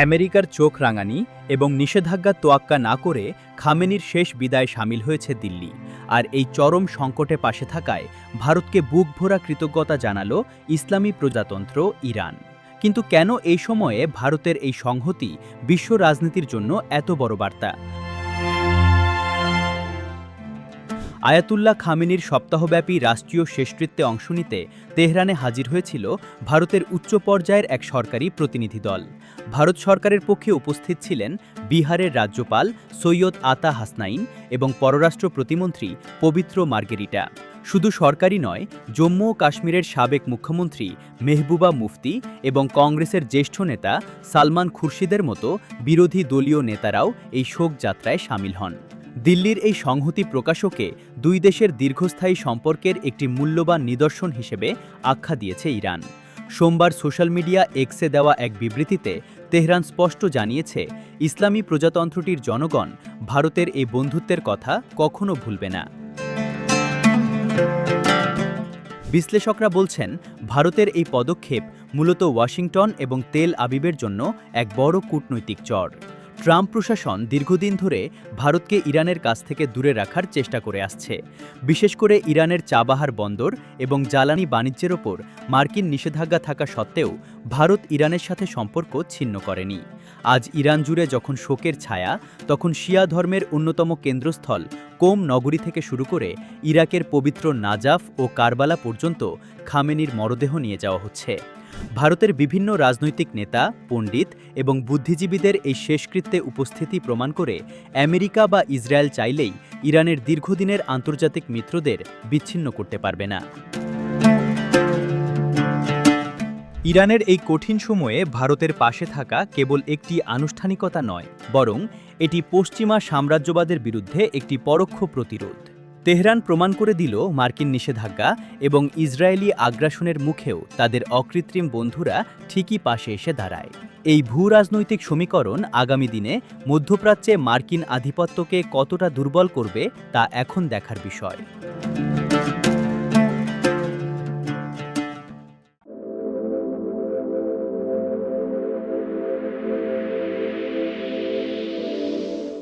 আমেরিকার চোখ রাঙানি এবং নিষেধাজ্ঞা তোয়াক্কা না করে খামেনির শেষ বিদায় সামিল হয়েছে দিল্লি। আর এই চরম সংকটে পাশে থাকায় ভারতকে বুকভরা কৃতজ্ঞতা জানালো ইসলামী প্রজাতন্ত্র ইরান। কিন্তু কেন এই সময়ে ভারতের এই সংহতি বিশ্ব রাজনীতির জন্য এত বড় বার্তা? আয়াতুল্লাহ খামেনির সপ্তাহব্যাপী রাষ্ট্রীয় শেষকৃত্যে অংশ নিতে তেহরানে হাজির হয়েছিল ভারতের উচ্চ পর্যায়ের এক সরকারি প্রতিনিধি দল। ভারত সরকারের পক্ষে উপস্থিত ছিলেন বিহারের রাজ্যপাল সৈয়দ আতা হাসনাইন এবং পররাষ্ট্র প্রতিমন্ত্রী পবিত্র মার্গেরিটা। শুধু সরকারি নয়, জম্মু ও কাশ্মীরের সাবেক মুখ্যমন্ত্রী মেহবুবা মুফতি এবং কংগ্রেসের জ্যেষ্ঠ নেতা সালমান খুরশিদের মতো বিরোধী দলীয় নেতারাও এই শোকযাত্রায় সামিল হন। দিল্লির এই সংহতি প্রকাশকে দুই দেশের দীর্ঘস্থায়ী সম্পর্কের একটি মূল্যবান নিদর্শন হিসেবে আখ্যা দিয়েছে ইরান। সোমবার সোশ্যাল মিডিয়া এক্সে দেওয়া এক বিবৃতিতে তেহরান স্পষ্ট জানিয়েছে, ইসলামী প্রজাতন্ত্রটির জনগণ ভারতের এই বন্ধুত্বের কথা কখনো ভুলবে না। বিশ্লেষকরা বলছেন, ভারতের এই পদক্ষেপ মূলত ওয়াশিংটন এবং তেল আবিবের জন্য এক বড় কূটনৈতিক চড়। ট্রাম্প প্রশাসন দীর্ঘদিন ধরে ভারতকে ইরানের কাছ থেকে দূরে রাখার চেষ্টা করে আসছে, বিশেষ করে ইরানের চাবাহার বন্দর এবং জ্বালানি বাণিজ্যের ওপর মার্কিন নিষেধাজ্ঞা থাকা সত্ত্বেও ভারত ইরানের সাথে সম্পর্ক ছিন্ন করেনি। আজ ইরান জুড়ে যখন শোকের ছায়া, তখন শিয়া ধর্মের অন্যতম কেন্দ্রস্থল কোম নগরী থেকে শুরু করে ইরাকের পবিত্র নাজাফ ও কারবালা পর্যন্ত খামেনির মরদেহ নিয়ে যাওয়া হচ্ছে। ভারতের বিভিন্ন রাজনৈতিক নেতা, পণ্ডিত এবং বুদ্ধিজীবীদের এই শেষকৃত্যে উপস্থিতি প্রমাণ করে আমেরিকা বা ইসরায়েল চাইলেই ইরানের দীর্ঘদিনের আন্তর্জাতিক মিত্রদের বিচ্ছিন্ন করতে পারবে না। ইরানের এই কঠিন সময়ে ভারতের পাশে থাকা কেবল একটি আনুষ্ঠানিকতা নয়, বরং এটি পশ্চিমা সাম্রাজ্যবাদের বিরুদ্ধে একটি পরোক্ষ প্রতিরোধ। তেহরান প্রমাণ করে দিল, মার্কিন নিষেধাজ্ঞা এবং ইসরায়েলি আগ্রাসনের মুখেও তাদের অকৃত্রিম বন্ধুরা ঠিকই পাশে এসে দাঁড়ায়। এই ভূরাজনৈতিক সমীকরণ আগামী দিনে মধ্যপ্রাচ্যে মার্কিন আধিপত্যকে কতটা দুর্বল করবে তা এখন দেখার বিষয়।